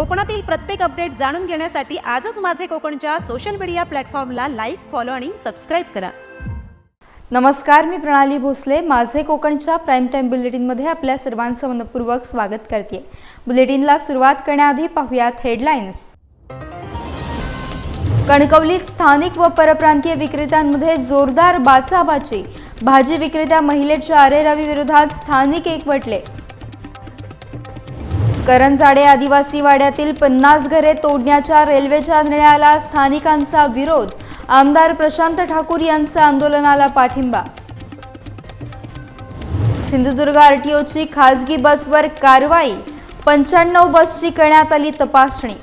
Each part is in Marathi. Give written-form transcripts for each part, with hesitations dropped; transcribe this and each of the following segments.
कोकणातील प्रत्येक अपडेट जाणून घेण्यासाठी आजच माझे कोकणच्या सोशल मीडिया प्लॅटफॉर्मला लाईक, फॉलो आणि सबस्क्राईब करा। नमस्कार, मी प्रणाली भोसले। माझे कोकणच्या प्राइम टाइम बुलेटिनमध्ये आपल्या सर्वांचं मनपूर्वक स्वागत करते। बुलेटिनला सुरुवात करण्याआधी पाहूयात हेडलाईन्स। कणकवलीत स्थानिक व परप्रांतीय विक्रेत्यांमध्ये जोरदार बाचाबाची। भाजी विक्रेत्या महिलेच्या अरेरावी विरोधात स्थानिक एकवटले। करंजाडे आदिवासी वाड्यातील 50 घरे तोडण्याच्या रेल्वेच्या निर्णयाला स्थानिकांचा विरोध। आमदार प्रशांत ठाकूर यांचा आंदोलनाला पाठिंबा। सिंधुदुर्ग आरटीओची खासगी बसवर कारवाई। 95 बसची करण्यात आली तपासणी।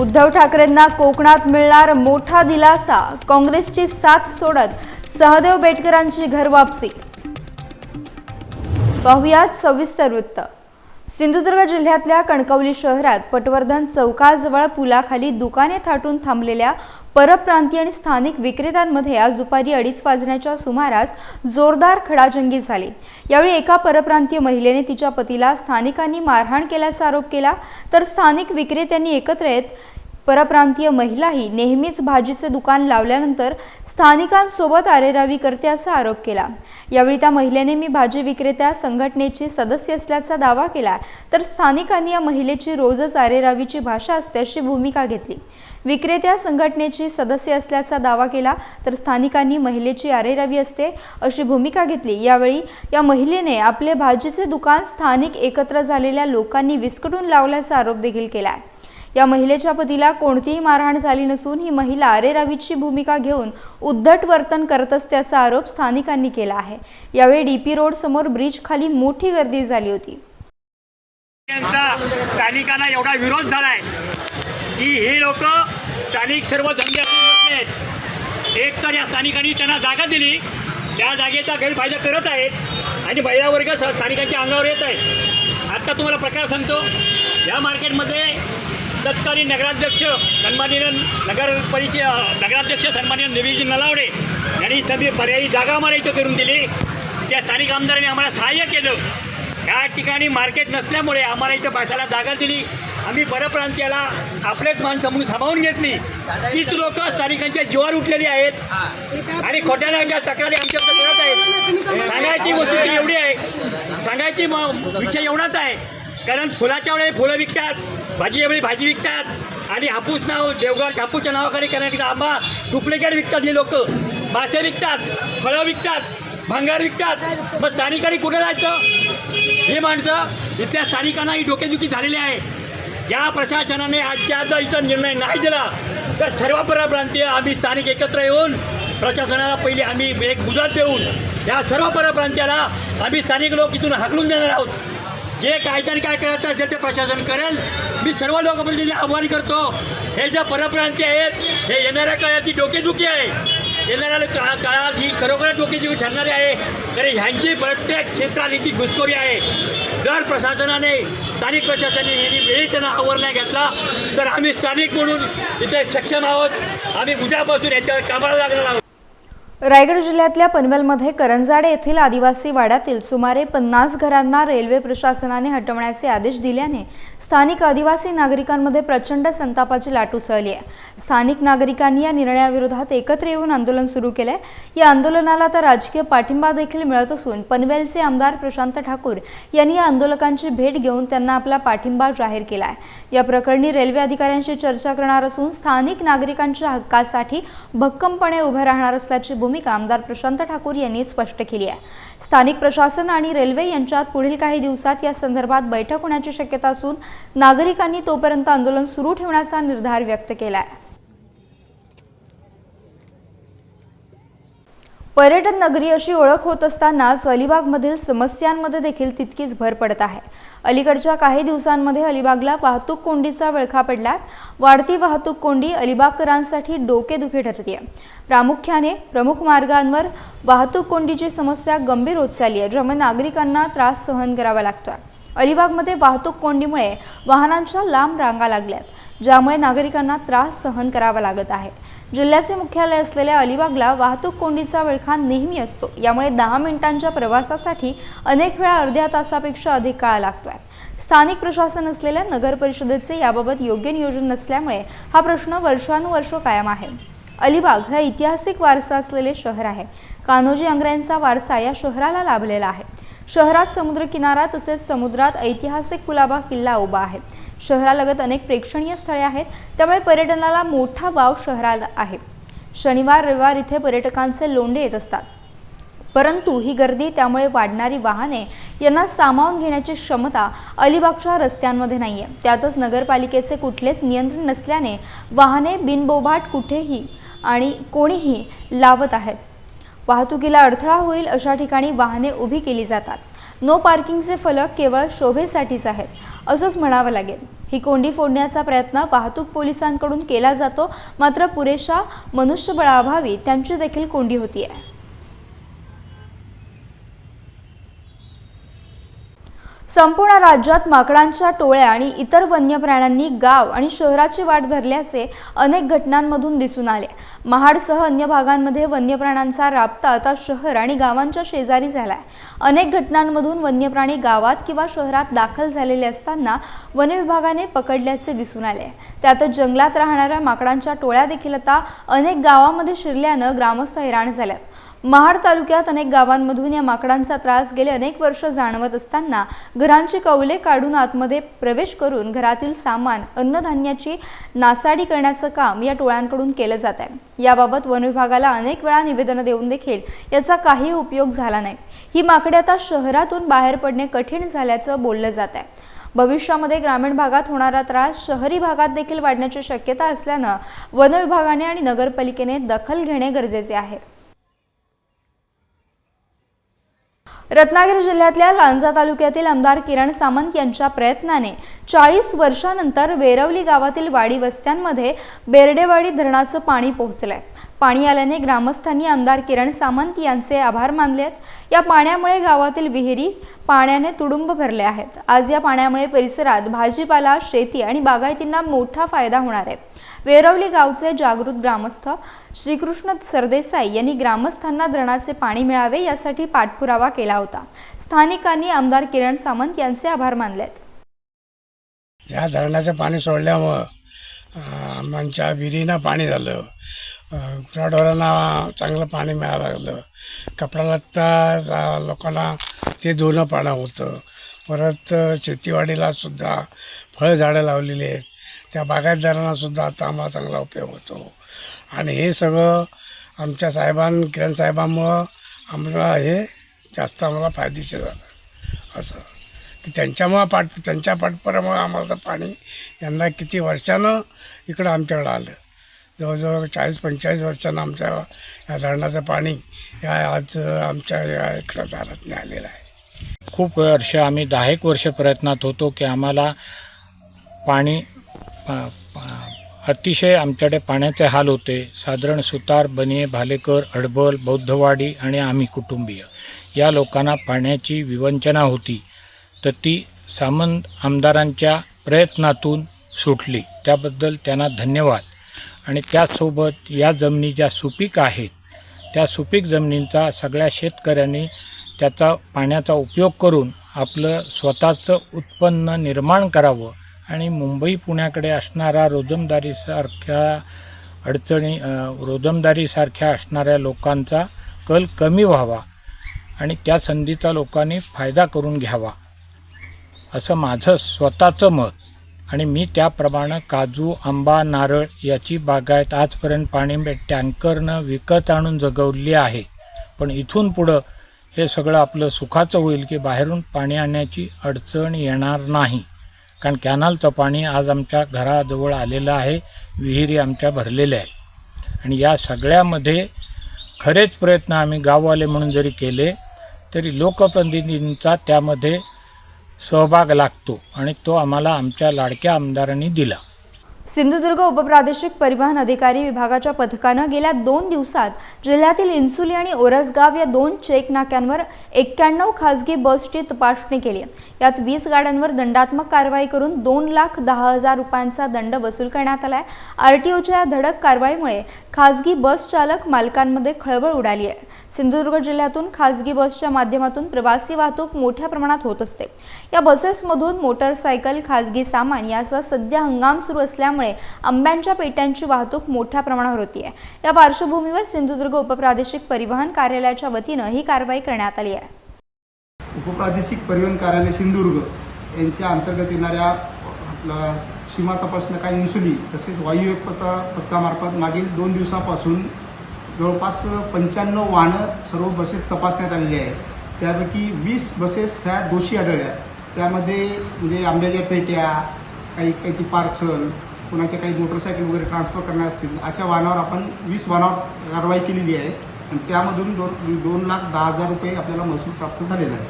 उद्धव ठाकरेंना कोकणात मिळणार मोठा दिलासा। काँग्रेसची साथ सोडत सहदेव बेटकरांची घरवापसी। पाहुयात सविस्तर वृत्त। सिंधुदुर्ग जिल्ह्यातल्या कणकवली शहरात पटवर्धन चौकाजवळ पुलाखाली दुकाने थाटून थांबलेल्या परप्रांतीय आणि स्थानिक विक्रेत्यांमध्ये आज दुपारी 2:30 वाजण्याच्या सुमारास जोरदार खडाजंगी झाली। यावेळी एका परप्रांतीय महिलेने तिच्या पतीला स्थानिकांनी मारहाण केल्याचा आरोप केला, तर स्थानिक विक्रेत्यांनी एकत्र येत परप्रांतीय महिलाही नेहमीच भाजीचे दुकान लावल्यानंतर स्थानिकांसोबत अरेरावी करते असा आरोप केला। यावेळी त्या महिलेने मी भाजी विक्रेत्या संघटनेची सदस्य असल्याचा दावा केला, तर स्थानिकांनी या महिलेची रोजच अरेरावीची भाषा असते अशी भूमिका घेतली। विक्रेत्या संघटनेची सदस्य असल्याचा दावा केला, तर स्थानिकांनी महिलेची अरेरावी असते अशी भूमिका घेतली। यावेळी या महिलेने आपले भाजीचे दुकान स्थानिक एकत्र झालेल्या लोकांनी विस्कटून लावल्याचा आरोप देखील केला। या महिलेच्या पतीला कोणतीही मारहाण झाली नसून ही महिला अरेरावीची भूमिका घेऊन उद्धट वर्तन करत असते असा आरोप स्थानिकांनी केला आहे। यावेळी डीपी रोड समोर ब्रिज खाली मोठी गर्दी झाली होती। स्थानिकांना एवढा विरोध झालाय की हे लोक स्थानिक सर्व धंदे बसलेत। एक तर या स्थानिकांनी त्यांना जागा दिली, त्या जागेचा गैरफायदा करत आहेत आणि महिला वर्ग स्थानिकांच्या अंगावर येत आहे। आता तुम्हाला प्रकार सांगतो, या मार्केटमध्ये तत्कालीन नगराध्यक्ष सन्माननीय नगराध्यक्ष सन्माननीय देवीजी नलावडे यांनी सगळी पर्यायी जागा आम्हाला इथं करून दिली। त्या स्थानिक आमदारांनी आम्हाला सहाय्य केलं। या ठिकाणी मार्केट नसल्यामुळे आम्हाला इथं बसायला जागा दिली। आम्ही परप्रांतीयाला आपलेच माणसं म्हणून सामावून घेतली। तीच लोक स्थानिकांच्या जीवावर उठलेली आहेत आणि खोट्या नाट्या तक्रारी आमच्याकडे करत आहेत। सांगायची वस्तू एवढी आहे, सांगायची विषय एवढाच आहे, कारण फुलाच्या वेळी फुलं विकतात, भाजीच्या वेळी भाजी विकतात आणि हापूस नाव देवगड हापूसच्या नावाखाली करण्यासाठी आंबा डुप्लिकेट विकतात। हे लोक मासे विकतात, फळं विकतात, भंगार विकतात। मग स्थानिकांनी कुठे जायचं? ही माणसं इथल्या स्थानिकांना ही डोकेदुखी झालेली आहे। ज्या प्रशासनाने आजच्या जर इथं निर्णय नाही दिला तर सर्व परप्रांतीय आम्ही स्थानिक एकत्र येऊन प्रशासनाला पहिले आम्ही एक मुदत देऊन या सर्व परप्रांतीयाला आम्ही स्थानिक लोक इथून हाकलून देणार आहोत। जे कायद्याने काय करायचं असेल ते प्रशासन करेल। मी सर्व लोकांपर्यंत आव्हान करतो, हे जे परप्रांतीय आहेत हे येणाऱ्या काळाची डोकेदुखी आहे, येणाऱ्या काळात ही खरोखर डोकेदुखी ठरणारी आहे, कारण ह्यांची प्रत्येक क्षेत्रात हिची घुसखोरी आहे। जर प्रशासनाने स्थानिक प्रशासनाने यांनी वेळीच आवर नाही घेतला तर आम्ही स्थानिक म्हणून इथे सक्षम आहोत। आम्ही उद्यापासून याच्यावर कामाला लागणार आहोत। रायगड जिल्ह्यातल्या पनवेलमध्ये करंजाडे येथील आदिवासी वाड्यातील सुमारे 50 घरांना रेल्वे प्रशासनाने हटवण्याचे आदेश दिल्याने स्थानिक आदिवासी नागरिकांमध्ये प्रचंड संतापाची लाट उसळली आहे। स्थानिक नागरिकांनी या निर्णयाविरोधात एकत्र येऊन आंदोलन सुरू केले। या आंदोलनाला तर राजकीय पाठिंबा देखील मिळत असून पनवेलचे आमदार प्रशांत ठाकूर यांनी या आंदोलकांची भेट घेऊन त्यांना आपला पाठिंबा जाहीर केला आहे। या प्रकरणी रेल्वे अधिकाऱ्यांशी चर्चा करणार असून स्थानिक नागरिकांच्या हक्कासाठी भक्कमपणे उभे राहणार असल्याची भूमिका आमदार प्रशांत ठाकूर यांनी स्पष्ट केली आहे। स्थानिक प्रशासन आणि रेल्वे यांच्यात पुढील काही दिवसात या संदर्भात बैठक होण्याची शक्यता असून नागरिकांनी तोपर्यंत आंदोलन सुरू ठेवण्याचा निर्धार व्यक्त केला आहे। पर्यटन नगरी अशी ओळख होत असतानाच अलिबागमधील समस्यांमध्ये देखील तितकीच भर पडत आहे। अलीकडच्या काही दिवसांमध्ये अलिबागला वाहतूक कोंडीचा विळखा पडला। वाढती वाहतूक कोंडी अलिबागकरांसाठी डोकेदुखी ठरते। प्रामुख्याने प्रमुख मार्गांवर वाहतूक कोंडीची समस्या गंभीर होत चालली आहे, ज्यामुळे नागरिकांना त्रास सहन करावा लागतोय। अलिबागमध्ये वाहतूक कोंडीमुळे वाहनांच्या लांब रांगा लागल्यात, ज्यामुळे नागरिकांना त्रास सहन करावा लागत आहे। जिल्ह्याचे मुख्यालय असलेल्या अलिबागला वाहतूक कोंडीचा विळखा नेहमी असतो। यामुळे 10 मिनिटांच्या प्रवासासाठी अनेक वेळा अर्ध्या तासापेक्षा अधिक काळ लागतोय। स्थानिक प्रशासन असलेल्या नगर परिषदेचे याबाबत योग्य नियोजन नसल्यामुळे हा प्रश्न वर्षानुवर्ष कायम आहे। अलिबाग हे ऐतिहासिक वारसा असलेले शहर आहे। कान्होजी आंग्र्यांचा वारसा या शहराला लाभलेला आहे। शहरात समुद्रकिनारा तसेच समुद्रात ऐतिहासिक कुलाबा किल्ला उभा आहे। शहरालगत अनेक प्रेक्षणीय स्थळे आहेत, त्यामुळे पर्यटनाला मोठा वाव शहराला आहे। शनिवार रविवार इथे पर्यटकांचे लोंढे येत असतात, परंतु ही गर्दी, त्यामुळे वाढणारी वाहने यांना सामावून घेण्याची क्षमता अलिबागच्या रस्त्यांमध्ये नाहीये। त्यातच नगरपालिकेचे कुठलेच नियंत्रण नसल्याने वाहने बिनबोभाट कुठेही आणि कोणीही लावत आहेत। वाहतुकीला अडथळा होईल अशा ठिकाणी वाहने उभी केली जातात। नो पार्किंगचे फलक केवळ शोभेसाठीच आहेत असंच म्हणावं लागेल। ही कोंडी फोडण्याचा प्रयत्न वाहतूक पोलिसांकडून केला जातो, मात्र पुरेशा मनुष्यबळाअभावी त्यांची देखील कोंडी होतीये। संपूर्ण राज्यात माकडांच्या टोळ्या आणि इतर वन्य प्राण्यांनी गाव आणि शहराची वाट धरल्याचे अनेक घटनांमधून दिसून आले। महाडसह अन्य भागांमध्ये वन्य प्राण्यांचा राबता आता शहर आणि गावांच्या शेजारी झालाय। अनेक घटनांमधून वन्य प्राणी गावात किंवा शहरात दाखल झालेले असताना वन विभागाने पकडल्याचे दिसून आले। त्यातच जंगलात राहणाऱ्या माकडांच्या टोळ्या देखील आता अनेक गावांमध्ये शिरल्यानं ग्रामस्थ हैराण झालेत। महाड तालुक्यात अनेक गावांमधून या माकडांचा त्रास गेले अनेक वर्ष जाणवत असताना घरांची कौले काढून आतमध्ये प्रवेश करून घरातील सामान, अन्नधान्याची नासाडी करण्याचं काम या टोळ्यांकडून केलं जात आहे। याबाबत वन विभागाला अनेक वेळा निवेदन देऊन देखील याचा काही उपयोग झाला नाही। ही माकडे आता शहरातून बाहेर पडणे कठीण झाल्याचं बोललं जात आहे। भविष्यामध्ये ग्रामीण भागात होणारा त्रास शहरी भागात देखील वाढण्याची शक्यता असल्यानं वन विभागाने आणि नगरपालिकेने दखल घेणे गरजेचे आहे। रत्नागिरी जिल्ह्यातल्या लांजा तालुक्यातील आमदार किरण सामंत यांच्या प्रयत्नाने 40 वर्षांनंतर वेरवली गावातील वाडी वस्त्यांमध्ये बेर्डेवाडी धरणाचं पाणी पोहोचलंय। पाणी आल्याने ग्रामस्थांनी आमदार किरण सामंत यांचे आभार मानलेत। या पाण्यामुळे गावातील विहिरी पाण्याने तुडुंब भरले आहेत। आज या पाण्यामुळे परिसरात भाजीपाला, शेती आणि बागायतींना मोठा फायदा होणार आहे। वेरवली गावचे जागृत ग्रामस्थ श्रीकृष्ण सरदेसाई यांनी ग्रामस्थांना धरणाचे पाणी मिळावे यासाठी पाठपुरावा केला होता। स्थानिकांनी आमदार किरण सामंत यांचे आभार मानलेत। या धरणाचं पाणी सोडल्यामुळं आमच्या विहिरीनं पाणी झालं, गुराढोरांना चांगलं पाणी मिळायला लागलं, कपडा लत्ता लोकांना ते धुणं पाणं होतं। परत शेतीवाडीला सुद्धा फळझाडं लावलेली आहेत, त्या बागायतदारांनासुद्धा आता आम्हाला चांगला उपयोग होतो। आणि हे सगळं आमच्या किरण साहेबांमुळं आम्हाला हे जास्त आम्हाला फायदेशीर झालं। असं की त्यांच्या पाठपुरामुळे आम्हाला पाणी यंदा किती वर्षानं इकडं आमच्याकडं आलं। जवळजवळ 40-45 वर्षानं आमच्या या धरणाचं पाणी या आज आमच्या या इकडं दारात आलेलं आहे। खूप वर्ष आम्ही 10 वर्ष प्रयत्नात होतो की आम्हाला पाणी अतिशय आमच्याकडे पाण्याचे हाल होते। साधारण सुतार, बनिये, भालेकर, अडबल, बौद्धवाडी आणि आम्ही कुटुंबीय या लोकांना पाण्याची विवंचना होती, तर ती सामंत आमदारांच्या प्रयत्नातून सुटली। त्याबद्दल त्यांना धन्यवाद। आणि त्यासोबत या जमिनी ज्या सुपीक आहेत त्या सुपीक जमिनींचा सगळ्या शेतकऱ्यांनी त्याचा पाण्याचा उपयोग करून आपलं स्वतःचं उत्पन्न निर्माण करावं आणि मुंबई पुण्याकडे असणारा रोजंदारीसारख्या असणाऱ्या लोकांचा कल कमी व्हावा आणि त्या संधीचा लोकांनी फायदा करून घ्यावा असं माझं स्वतःचं मत। आणि मी त्याप्रमाणे काजू, आंबा, नारळ याची बागायत आजपर्यंत पाणी टँकरनं विकत आणून जगवली आहे। पण इथून पुढं हे सगळं आपलं सुखाचं होईल की बाहेरून पाणी आणण्याची अडचण येणार नाही, कारण कॅनलचं पाणी आज आमच्या घराजवळ आलेलं आहे, विहिरी आमच्या भरलेल्या आहे। आणि या सगळ्यामध्ये खरेच प्रयत्न आम्ही गाववाले म्हणून जरी केले तरी लोकप्रतिनिधींचा त्यामध्ये सहभाग लागतो आणि तो आम्हाला आमच्या लाडक्या आमदारांनी दिला। सिंधुदुर्ग उपप्रादेशिक परिवहन अधिकारी विभागाच्या पथकानं गेल्या 2 दिवसात जिल्ह्यातील इन्सुली आणि ओरसगाव या 2 चेक नाक्यांवर 91 खासगी बसची तपासणी केली। यात 20 गाड्यांवर दंडात्मक कारवाई करून 2,10,000 रुपयांचा दंड वसूल करण्यात आलाय। आरटीओच्या या धडक कारवाईमुळे खासगी बस चालक मालकांमध्ये खळबळ उडाली आहे। सिंधुदुर्ग जिल्ह्यातून खासगी बसच्या माध्यमातून प्रवासी वाहतूक मोठ्या प्रमाणात होत असते। या बसेसमधून मोटरसायकल, खासगी सामान यासह सध्या हंगाम सुरू असल्यामुळे आंब्यांच्या पेट्यांची वाहतूक मोठ्या प्रमाणावर होती आहे। या पार्श्वभूमीवर सिंधुदुर्ग उपप्रादेशिक परिवहन कार्यालयाच्या वतीनं ही कारवाई करण्यात आली आहे। उपप्रादेशिक परिवहन कार्यालय सिंधुदुर्ग यांच्या अंतर्गत येणाऱ्या आपला सीमा तपासणी काही इन्सुली तसेच वायू पथकामार्फत मागील 2 दिवसापासून जवळपास 95 वाहनं सर्व बसेस तपासण्यात आलेली आहे। त्यापैकी 20 बसेस ह्या दोषी आढळल्या। त्यामध्ये म्हणजे आंब्याच्या पेट्या, काहीची पार्सल, कुणाच्या काही मोटरसायकल वगैरे ट्रान्सफर करणार असतील अशा वाहनावर आपण 20 वाहनावर कारवाई केलेली आहे आणि त्यामधून 2,10,000 रुपये आपल्याला महसूल प्राप्त झालेला आहे।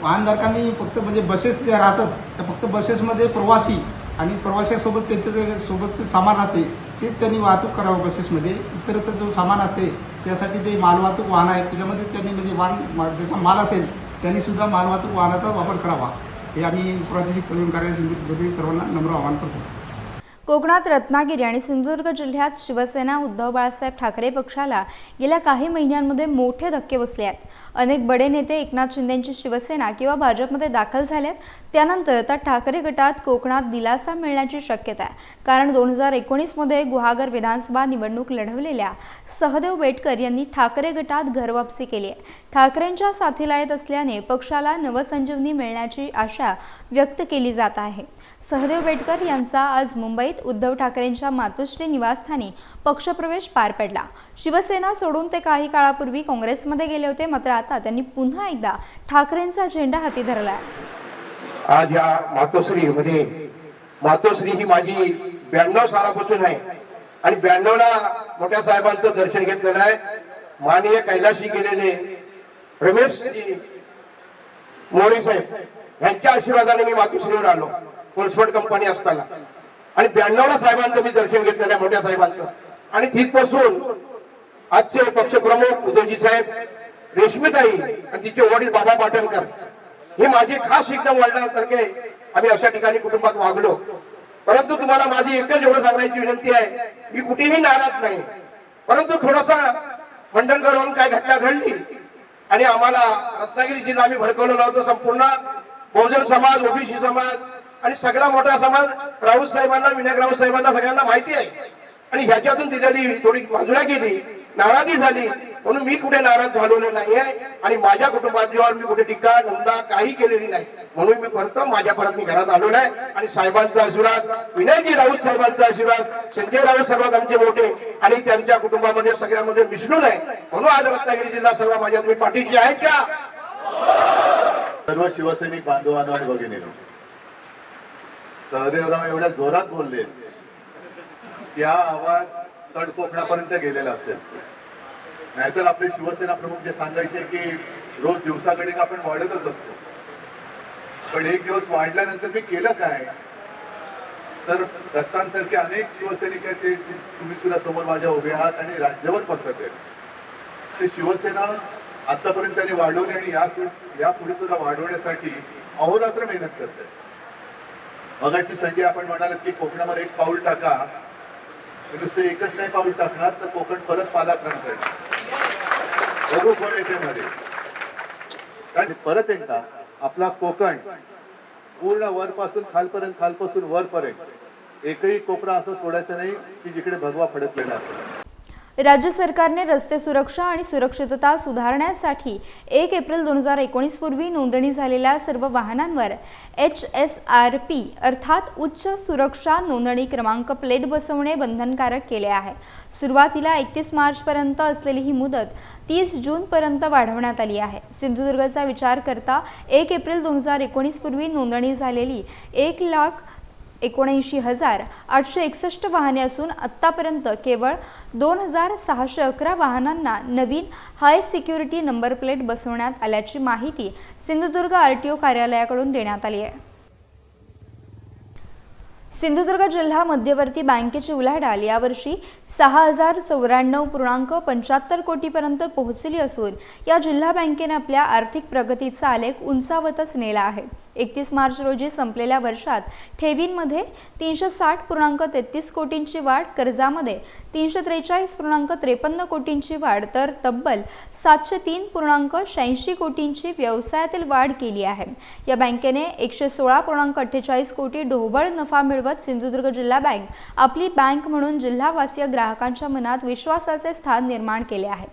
वाहनधारकांनी फक्त म्हणजे बसेस ज्या राहतात त्या फक्त बसेसमध्ये प्रवासी आणि प्रवाशासोबत त्यांचं जे सोबतचं सामान असते ते त्यांनी वाहतूक करावं बसेसमध्ये। इतरत्र जो सामान असते त्यासाठी ते मालवाहतूक वाहन आहेत त्याच्यामध्ये त्यांनी म्हणजे ज्याचा माल असेल त्यांनी सुद्धा मालवाहतूक वाहनाचा वापर करावा हे आम्ही प्रादेशिक परिवहन कार्यालय सिंधुदुर्ग सर्वांना नम्र आवाहन करतो। कोकणात रत्नागिरी आणि सिंधुदुर्ग जिल्ह्यात शिवसेना उद्धव बाळासाहेब ठाकरे पक्षाला गेल्या काही महिन्यांमध्ये मोठे धक्के बसले आहेत। अनेक बडे नेते एकनाथ शिंदेंची शिवसेना किंवा भाजपमध्ये दाखल झालेत। त्यानंतर आता ठाकरे गटात कोकणात दिलासा मिळण्याची शक्यता आहे। कारण 2019 मध्ये गुहागर विधानसभा निवडणूक लढवलेल्या सहदेव बेटकर यांनी ठाकरे गटात घरवापसी केली आहे। ठाकरेंच्या साथीला येत असल्याने पक्षाला नवसंजीवनी मिळण्याची आशा व्यक्त केली जात आहे। सहदेव बेटकर यांचा आज मुंबईत उद्धव ठाकरेंच्या मातोश्री निवासस्थानी पक्षप्रवेश पार पडला। शिवसेना सोडून ते काही काळापूर्वी काँग्रेसमध्ये गेले होते, मात्र आता त्यांनी पुन्हा एकदा ठाकरेंचा झेंडा हाती धरला आहे। आज या मातोश्री ही माझी 92 सालापासून आहे आणि 92ला मोठ्या साहेबांचं दर्शन घेतलेलं आहे। माननीय कैलाशी गेलेले रमेश मोरे साहेब यांच्या आशीर्वादाने मी मातोश्रीवर आलो कोल्सफोर्ड कंपनी असताना आणि 92ला साहेबांचं मी दर्शन घेतलेलं आहे मोठ्या साहेबांचं। आणि तिथपासून आजचे पक्षप्रमुख उद्धवजी साहेब, रेश्मीताई आणि तिचे वडील बाबा पाटणकर हे माझे खास एकदम वडिलांसारखे आम्ही अशा ठिकाणी कुटुंबात वागलो। परंतु तुम्हाला माझी एकच एवढं सांगण्याची विनंती आहे, मी कुठेही नाराज नाही, परंतु थोडासा मंडणगडवरून काय घटना घडली आणि आम्हाला रत्नागिरी जिल्हा आम्ही भडकवलं नव्हतं। संपूर्ण बहुजन समाज, ओबीसी समाज आणि सगळा मोठा समाज राऊत साहेबांना, विनायक राऊत साहेबांना सगळ्यांना माहिती आहे आणि ह्याच्यातून दिलेली थोडी बाजूला गेली, नाराजी झाली, म्हणून मी कुठे नाराज झालेलो नाहीये आणि माझ्या कुटुंबावर मी कुठे टीका निंदा काही केलेली नाही। म्हणून मी परत मी घरात आलेलो आहे आणि साहेबांचा आशीर्वाद, विनायकजी राऊत साहेबांचा आशीर्वाद, संजय राऊत साहेब आमचे मोठे आणि त्यांच्या कुटुंबामध्ये सगळ्यामध्ये मिसळून आहे, म्हणून आज रत्नागिरी जिल्हा सर्व माझ्या तुम्ही पाठीशी आहेत का? सर्व शिवसैनिक बांधवांनो आणि भगिनींनो, सहदेवराव एवढ्या जोरात बोलले की हा आवाज तड कोकणापर्यंत गेलेला असेल। नाहीतर आपले शिवसेना प्रमुख जे सांगायचे की रोज दिवसाकडे आपण वाढतच असतो, पण एक दिवस वाढल्यानंतर मी केलं काय? तर दत्तांसारखे अनेक शिवसैनिक आहेत ते तुम्ही सुद्धा समोर माझ्या उभे आहात आणि राज्यभर पसरत आहेत। ते शिवसेना आतापर्यंत त्यांनी वाढवली आणि यापुढे सुद्धा वाढवण्यासाठी अहोरात्र मेहनत करते। मगाशी संजय आपण म्हणाल की कोकणामध्ये एक पाऊल टाका, नुसतं एकच नाही पाऊल टाकणार तर कोकण परत पादाक्रांत करणार, बघू कोण येते मध्ये। कारण परत एकदा आपला कोकण पूर्ण वरपासून खालपर्यंत, खालपासून वरपर्यंत एकही कोपरा असं सोडायचं नाही की जिकडे भगवा फडकलेला असेल। राज्य सरकारने रस्ते सुरक्षा आणि सुरक्षितता सुधारण्यासाठी 1 एप्रिल 2019 पूर्वी नोंदणी झालेल्या सर्व वाहनांवर HSRP अर्थात उच्च सुरक्षा नोंदणी क्रमांक प्लेट बसवणे बंधनकारक केले आहे। सुरुवातीला 31 मार्चपर्यंत असलेली ही मुदत 30 जूनपर्यंत वाढवण्यात आली आहे। सिंधुदुर्गचा विचार करता 1 एप्रिल 2019 पूर्वी नोंदणी झालेली 1,79,861 वाहने असून आत्तापर्यंत केवळ 2,611 वाहनांना नवीन हाय सिक्युरिटी नंबर प्लेट बसवण्यात आल्याची माहिती सिंधुदुर्ग RTO कार्यालयाकडून देण्यात आली आहे। सिंधुदुर्ग जिल्हा मध्यवर्ती बँकेची उलाढाल यावर्षी 6,094.75 कोटीपर्यंत पोहोचली असून या जिल्हा बँकेने आपल्या आर्थिक प्रगतीचा आलेख उंचावतच नेला आहे। 31 मार्च रोजी संपलेल्या वर्षात ठेवींमध्ये 360.33 कोटींची वाढ, कर्जामध्ये 343.53 कोटींची वाढ तर तब्बल 703.86 कोटींची व्यवसायातील वाढ केली आहे। या बँकेने 116.48 कोटी ढोबळ नफा मिळवत सिंधुदुर्ग जिल्हा बँक आपली बँक म्हणून जिल्हावासीय ग्राहकांच्या मनात विश्वासाचे स्थान निर्माण केले आहे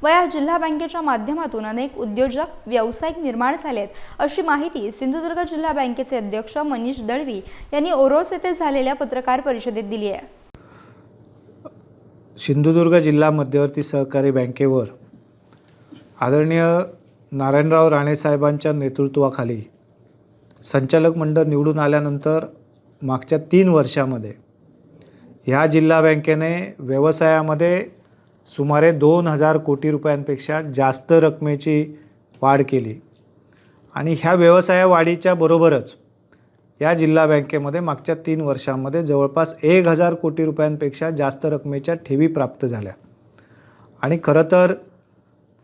व या जिल्हा बँकेच्या माध्यमातून अनेक उद्योजक व्यावसायिक निर्माण झालेत, अशी माहिती सिंधुदुर्ग जिल्हा बँकेचे अध्यक्ष मनीष दळवी यांनी ओरोस येथे झालेल्या पत्रकार परिषदेत दिली आहे। सिंधुदुर्ग जिल्हा मध्यवर्ती सहकारी बँकेवर आदरणीय नारायणराव राणे साहेबांच्या नेतृत्वाखाली संचालक मंडळ निवडून आल्यानंतर मागच्या 3 वर्षामध्ये ह्या जिल्हा बँकेने व्यवसायामध्ये सुमारे 2000 कोटी रुपयांपेक्षा जास्त रकमेची वाढ केली आणि ह्या व्यवसाय वाढीच्या बरोबरच या जिल्हा बँकेमध्ये मागच्या 3 वर्षांमध्ये जवळपास 1000 कोटी रुपयांपेक्षा जास्त रकमेच्या ठेवी प्राप्त झाल्या आणि खरं तर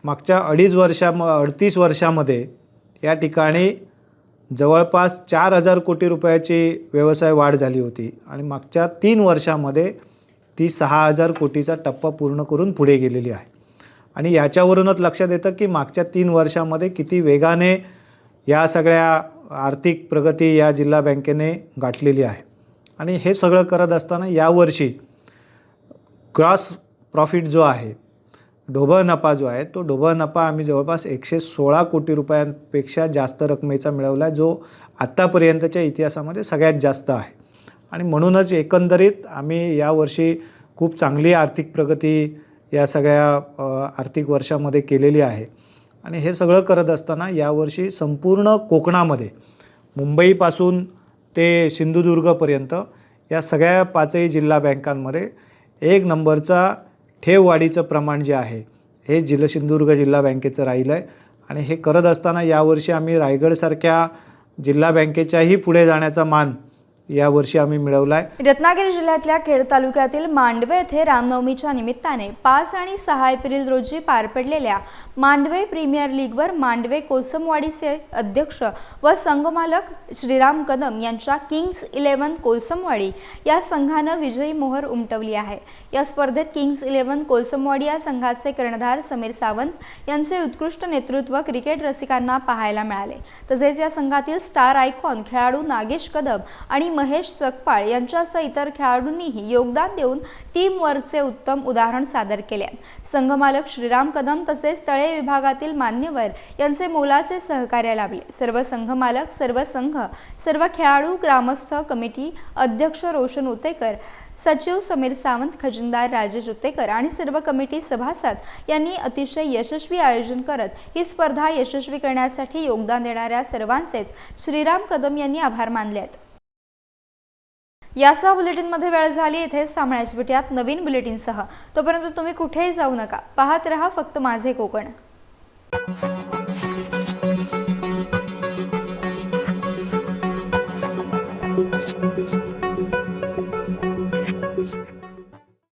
मागच्या 38 वर्षामध्ये या ठिकाणी जवळपास 4000 कोटी रुपयाची व्यवसाय वाढ झाली होती आणि मागच्या 3 वर्षामध्ये ती 6000 कोटीचा टप्पा पूर्ण करून पुढे गेलेली आहे आणि याच्यावरूनच लक्षात येतं की मागच्या 3 वर्षामध्ये किती वेगाने या सगळ्या आर्थिक प्रगती या जिल्हा बँकेने गाठलेली आहे आणि हे सगळं करत असताना यावर्षी क्रॉस प्रॉफिट जो आहे, ढोबळ नफा जो आहे, तो ढोबळ नफा आम्ही जवळपास 116 कोटी रुपयांपेक्षा जास्त रकमेचा मिळवला, जो आत्तापर्यंतच्या इतिहासामध्ये सगळ्यात जास्त आहे आणि म्हणूनच एकंदरीत आम्ही यावर्षी खूप चांगली आर्थिक प्रगती या सगळ्या आर्थिक वर्षामध्ये केलेली आहे आणि हे सगळं करत असताना यावर्षी संपूर्ण कोकणामध्ये मुंबईपासून ते सिंधुदुर्गपर्यंत या सगळ्या 5ही जिल्हा बँकांमध्ये 1 नंबरचा ठेववाढीचं प्रमाण जे आहे हे सिंधुदुर्ग जिल्हा बँकेचं राहिलं आहे आणि हे करत असताना यावर्षी आम्ही रायगडसारख्या जिल्हा बँकेच्याही पुढे जाण्याचा मान यावर्षी आम्ही मिळवला आहे। रत्नागिरी जिल्ह्यातल्या खेड तालुक्यातील मांडवे येथे रामनवमीच्या निमित्ताने 5 आणि 6 एप्रिल रोजी पार पडलेल्या मांडवे प्रीमियर लीगवर मांडवे कोसमवाडीचे अध्यक्ष व संघमालक श्रीराम कदम यांच्या किंग्स 11 कोसमवाडी या संघानं विजयी मोहर उमटवली आहे। या स्पर्धेत किंग्स 11 कोसमवाडी या संघाचे कर्णधार समीर सावंत यांचे उत्कृष्ट नेतृत्व क्रिकेट रसिकांना पाहायला मिळाले। तसेच या संघातील स्टार आयकॉन खेळाडू नागेश कदम आणि महेश चकपाळ यांच्यासह इतर खेळाडूंनीही योगदान देऊन टीम वर्कचे उत्तम उदाहरण सादर केले। संघमालक श्रीराम कदम तसेच तळे विभागातील मान्यवर यांचे मोलाचे सहकार्य लाभले। सर्व संघमालक, सर्व संघ, सर्व खेळाडू, ग्रामस्थ, कमिटी अध्यक्ष रोशन उतेकर, सचिव समीर सावंत, खजिनदार राजेश उतेकर आणि सर्व कमिटी सभासद यांनी अतिशय यशस्वी आयोजन करत ही स्पर्धा यशस्वी करण्यासाठी योगदान देणाऱ्या सर्वांचेच श्रीराम कदम यांनी आभार मानले आहेत। यासह बुलेटिनमध्ये वेळ झाली, इथेच थांबण्याची भेटूयात नवीन बुलेटिनसह। तोपर्यंत तुम्ही कुठेही जाऊ नका, पाहत रहा फक्त माझे कोकण।